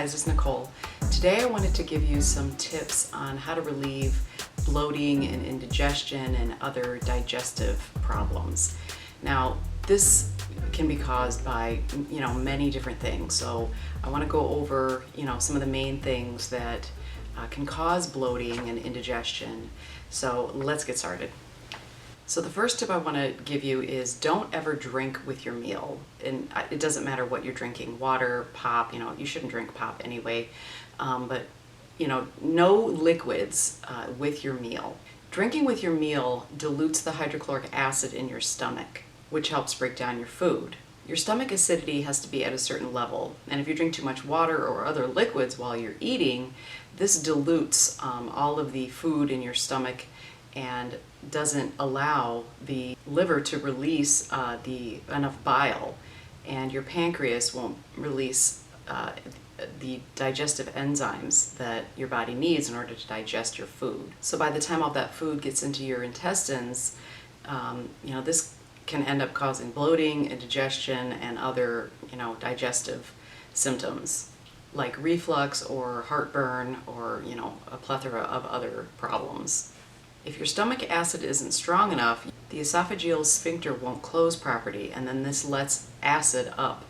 guys, it's Nicole. Today I wanted to give you some tips on how to relieve bloating and indigestion and other digestive problems. Now, this can be caused by, many different things. So I want to go over, some of the main things that can cause bloating and indigestion. So let's get started. So the first tip I want to give you is don't ever drink with your meal. And it doesn't matter what you're drinking, water, pop, you shouldn't drink pop anyway. But no liquids with your meal. Drinking with your meal dilutes the hydrochloric acid in your stomach, which helps break down your food. Your stomach acidity has to be at a certain level, and if you drink too much water or other liquids while you're eating, this dilutes all of the food in your stomach and doesn't allow the liver to release enough bile, and your pancreas won't release the digestive enzymes that your body needs in order to digest your food. So by the time all that food gets into your intestines, this can end up causing bloating, indigestion, and other, digestive symptoms like reflux or heartburn or, a plethora of other problems. If your stomach acid isn't strong enough, the esophageal sphincter won't close properly, and then this lets acid up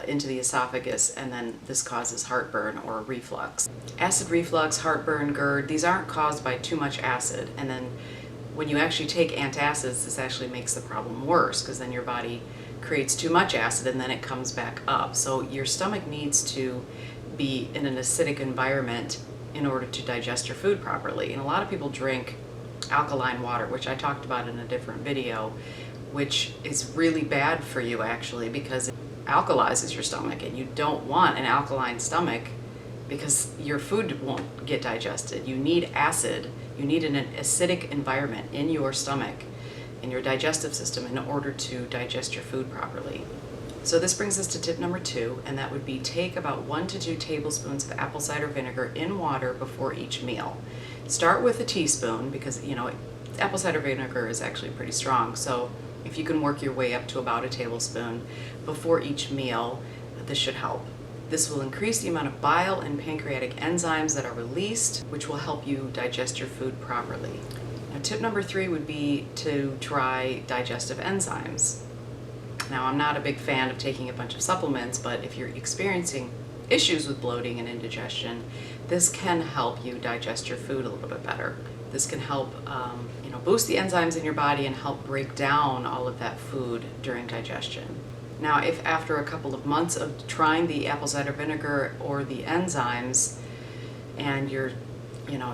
into the esophagus, and then this causes heartburn or reflux. Acid reflux, heartburn, GERD, these aren't caused by too much acid, and then when you actually take antacids, this actually makes the problem worse because then your body creates too much acid and then it comes back up. So your stomach needs to be in an acidic environment in order to digest your food properly. And a lot of people drink alkaline water, which I talked about in a different video, which is really bad for you actually because it alkalizes your stomach, and you don't want an alkaline stomach because your food won't get digested. You need acid. You need an acidic environment in your stomach, in your digestive system, in order to digest your food properly. So this brings us to tip number 2, and that would be take about 1 to 2 tablespoons of apple cider vinegar in water before each meal. Start with a teaspoon because, apple cider vinegar is actually pretty strong. So if you can work your way up to about a tablespoon before each meal, this should help. This will increase the amount of bile and pancreatic enzymes that are released, which will help you digest your food properly. Now, tip number 3 would be to try digestive enzymes. Now, I'm not a big fan of taking a bunch of supplements, but if you're experiencing issues with bloating and indigestion, this can help you digest your food a little bit better. This can help boost the enzymes in your body and help break down all of that food during digestion. Now, if after a couple of months of trying the apple cider vinegar or the enzymes and your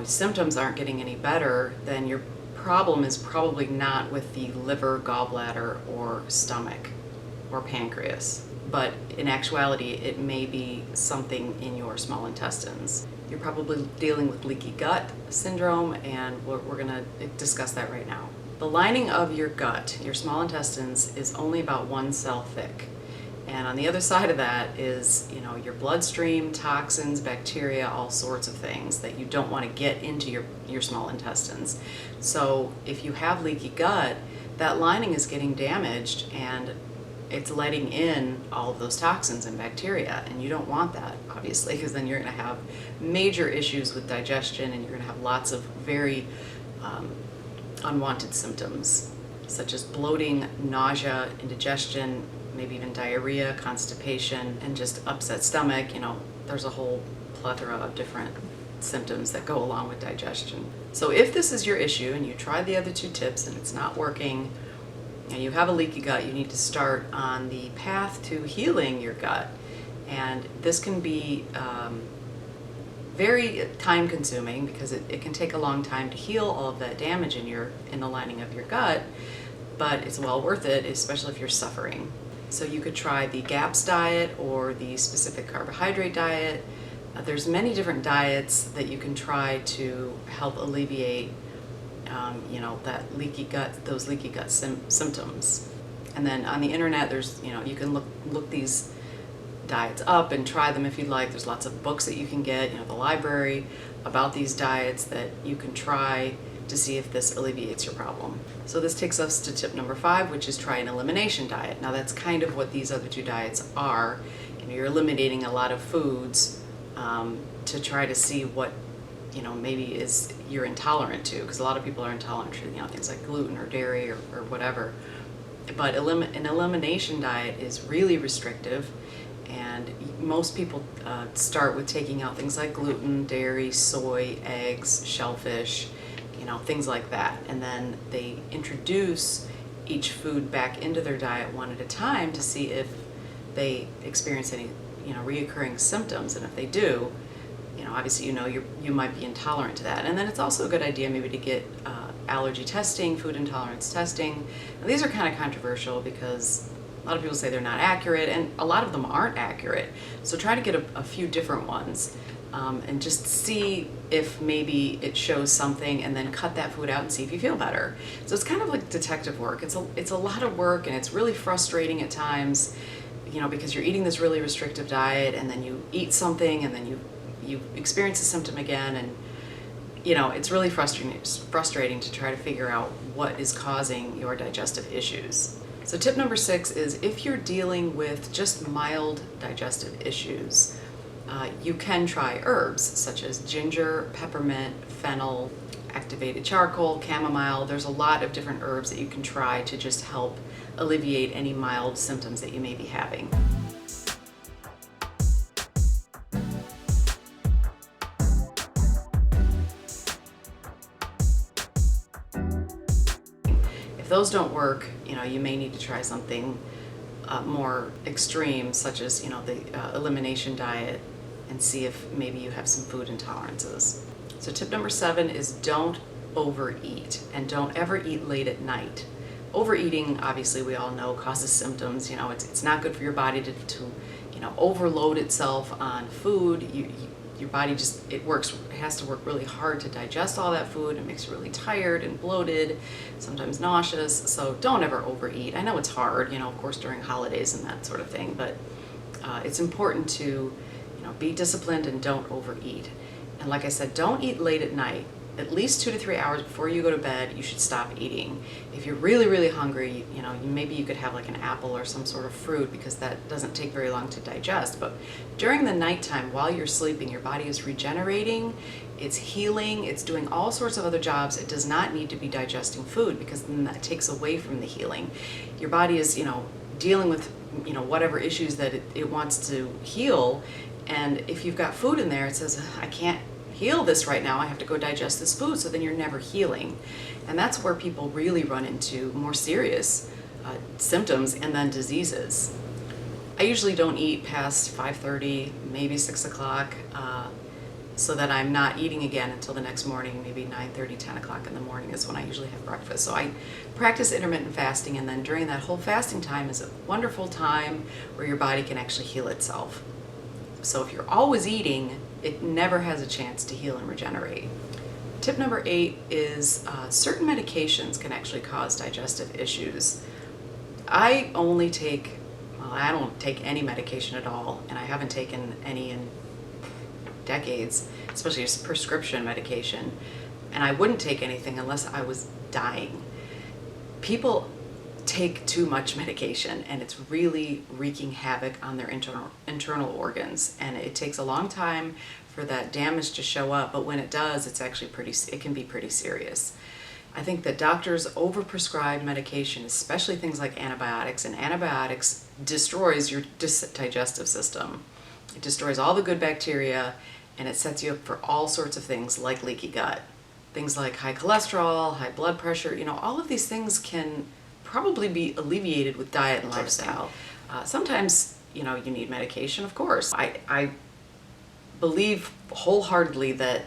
symptoms aren't getting any better, then your problem is probably not with the liver, gallbladder, or stomach or pancreas. But in actuality, it may be something in your small intestines. You're probably dealing with leaky gut syndrome, and we're going to discuss that right now. The lining of your gut, your small intestines, is only about 1 cell thick. And on the other side of that is, your bloodstream, toxins, bacteria, all sorts of things that you don't want to get into your small intestines. So if you have leaky gut, that lining is getting damaged and it's letting in all of those toxins and bacteria, and you don't want that, obviously, because then you're going to have major issues with digestion and you're going to have lots of very unwanted symptoms, such as bloating, nausea, indigestion, maybe even diarrhea, constipation, and just upset stomach. There's a whole plethora of different symptoms that go along with digestion. So if this is your issue and you try the other 2 tips and it's not working, and you have a leaky gut, you need to start on the path to healing your gut. And this can be very time consuming because it can take a long time to heal all of that damage in the lining of your gut, but it's well worth it, especially if you're suffering. So you could try the GAPS diet or the specific carbohydrate diet. There's many different diets that you can try to help alleviate that leaky gut, those leaky gut symptoms. And then on the internet, there's, you can look these diets up and try them if you'd like. There's lots of books that you can get, the library, about these diets that you can try to see if this alleviates your problem. So this takes us to tip number 5, which is try an elimination diet. Now that's kind of what these other 2 diets are. You're eliminating a lot of foods to try to see what, maybe is you're intolerant to, because a lot of people are intolerant to, things like gluten or dairy or whatever. But an elimination diet is really restrictive, and most people start with taking out things like gluten, dairy, soy, eggs, shellfish, things like that. And then they introduce each food back into their diet one at a time to see if they experience any, reoccurring symptoms. And if they do, obviously, you might be intolerant to that. And then it's also a good idea maybe to get allergy testing, food intolerance testing. Now, these are kind of controversial because a lot of people say they're not accurate, and a lot of them aren't accurate. So try to get a few different ones and just see if maybe it shows something, and then cut that food out and see if you feel better. So it's kind of like detective work. It's a lot of work, and it's really frustrating at times, because you're eating this really restrictive diet, and then you eat something, and then you experience a symptom again, and it's really frustrating to try to figure out what is causing your digestive issues. So tip number 6 is, if you're dealing with just mild digestive issues, you can try herbs such as ginger, peppermint, fennel, activated charcoal, chamomile. There's a lot of different herbs that you can try to just help alleviate any mild symptoms that you may be having. If those don't work, you may need to try something more extreme, such as the elimination diet, and see if maybe you have some food intolerances. So tip number 7 is, don't overeat, and don't ever eat late at night. Overeating, obviously, we all know, causes symptoms. It's not good for your body to overload itself on food. Your body it has to work really hard to digest all that food. It makes you really tired and bloated, sometimes nauseous. So don't ever overeat. I know it's hard, of course, during holidays and that sort of thing, but it's important to, be disciplined and don't overeat. And like I said, don't eat late at night. At least 2 to 3 hours before you go to bed, you should stop eating. If you're really, really hungry, maybe you could have like an apple or some sort of fruit, because that doesn't take very long to digest. But during the nighttime, while you're sleeping, your body is regenerating, it's healing, it's doing all sorts of other jobs. It does not need to be digesting food, because then that takes away from the healing. Your body is, dealing with, whatever issues that it wants to heal. And if you've got food in there, it says, I can't heal this right now, I have to go digest this food. So then you're never healing. And that's where people really run into more serious symptoms and then diseases. I usually don't eat past 5:30, maybe 6 o'clock, so that I'm not eating again until the next morning. Maybe 9:30, 10 o'clock in the morning is when I usually have breakfast. So I practice intermittent fasting, and then during that whole fasting time is a wonderful time where your body can actually heal itself. So if you're always eating, it never has a chance to heal and regenerate. Tip number 8 is certain medications can actually cause digestive issues. I don't take any medication at all, and I haven't taken any in decades, especially prescription medication, and I wouldn't take anything unless I was dying. People take too much medication, and it's really wreaking havoc on their internal organs, and it takes a long time for that damage to show up, but when it does, it can be pretty serious. I think that doctors overprescribe medication, especially things like antibiotics, and antibiotics destroys your digestive system. It destroys all the good bacteria, and it sets you up for all sorts of things like leaky gut. Things like high cholesterol, high blood pressure, all of these things can probably be alleviated with diet and lifestyle. Sometimes, you need medication, of course. I believe wholeheartedly that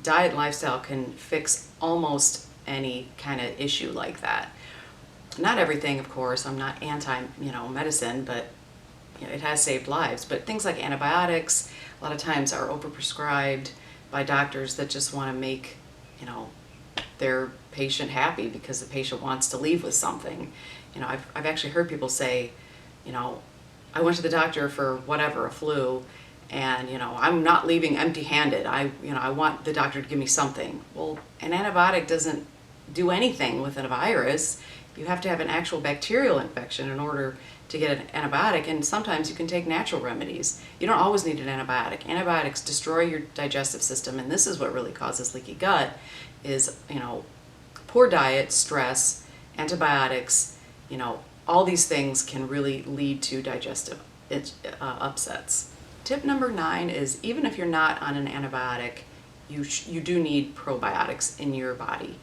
diet and lifestyle can fix almost any kind of issue like that. Not everything, of course. I'm not anti, medicine, but it has saved lives. But things like antibiotics, a lot of times are overprescribed by doctors that just want to make, their patient happy because the patient wants to leave with something. I've actually heard people say, I went to the doctor for whatever, a flu, and I'm not leaving empty-handed. I want the doctor to give me something. Well, an antibiotic doesn't do anything with a virus. You have to have an actual bacterial infection in order to get an antibiotic, and sometimes you can take natural remedies. You don't always need an antibiotic. Antibiotics destroy your digestive system, and this is what really causes leaky gut is, poor diet, stress, antibiotics, all these things can really lead to digestive upsets. Tip number 9 is even if you're not on an antibiotic, you do need probiotics in your body.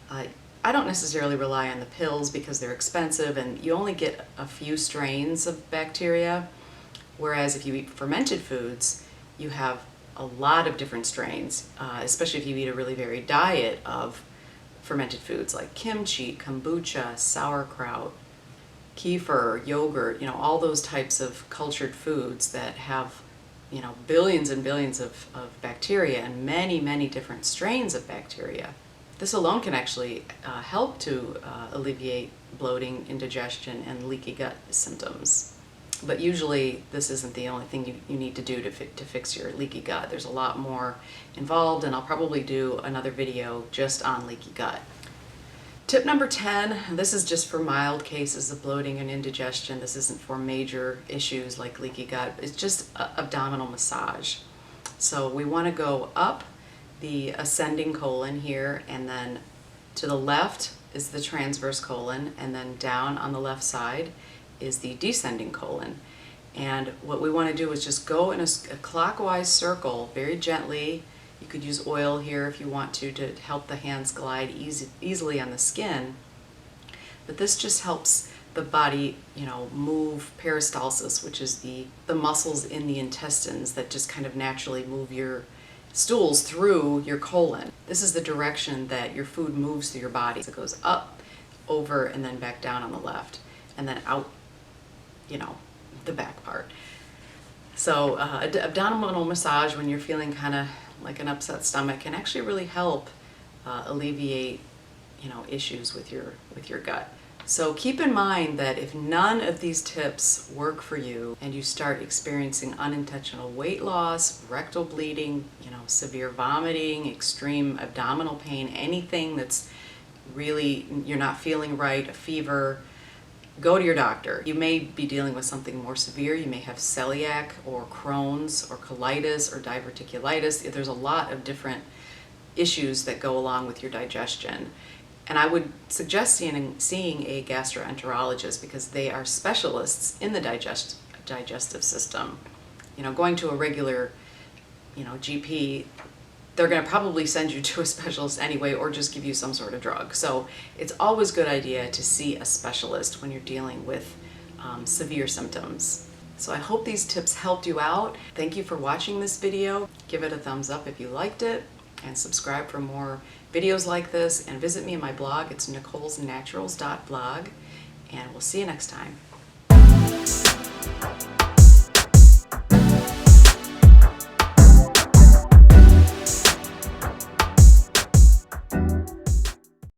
I don't necessarily rely on the pills because they're expensive and you only get a few strains of bacteria, whereas if you eat fermented foods, you have a lot of different strains, especially if you eat a really varied diet of fermented foods like kimchi, kombucha, sauerkraut, kefir, yogurt, all those types of cultured foods that have billions and billions of bacteria and many, many different strains of bacteria. This alone can actually help to alleviate bloating, indigestion, and leaky gut symptoms. But usually this isn't the only thing you need to do to fix your leaky gut. There's a lot more involved, and I'll probably do another video just on leaky gut. Tip number 10, this is just for mild cases of bloating and indigestion. This isn't for major issues like leaky gut. It's just abdominal massage. So we want to go up the ascending colon here, and then to the left is the transverse colon, and then down on the left side is the descending colon. And what we want to do is just go in a clockwise circle very gently. You could use oil here if you want to help the hands glide easily on the skin. But this just helps the body, move peristalsis, which is the muscles in the intestines that just kind of naturally move your stools through your colon. This is the direction that your food moves through your body. So it goes up, over, and then back down on the left, and then out, the back part. So abdominal massage, when you're feeling kind of like an upset stomach, can actually really help alleviate, issues with your gut. So keep in mind that if none of these tips work for you and you start experiencing unintentional weight loss, rectal bleeding, severe vomiting, extreme abdominal pain, anything that's really you're not feeling right, a fever, go to your doctor. You may be dealing with something more severe. You may have celiac or Crohn's or colitis or diverticulitis. There's a lot of different issues that go along with your digestion. And I would suggest seeing a gastroenterologist because they are specialists in the digestive system. Going to a regular, GP, they're going to probably send you to a specialist anyway or just give you some sort of drug. So it's always a good idea to see a specialist when you're dealing with severe symptoms. So I hope these tips helped you out. Thank you for watching this video. Give it a thumbs up if you liked it, and subscribe for more videos like this, and visit me on my blog. It's nicolesnaturals.blog, and we'll see you next time.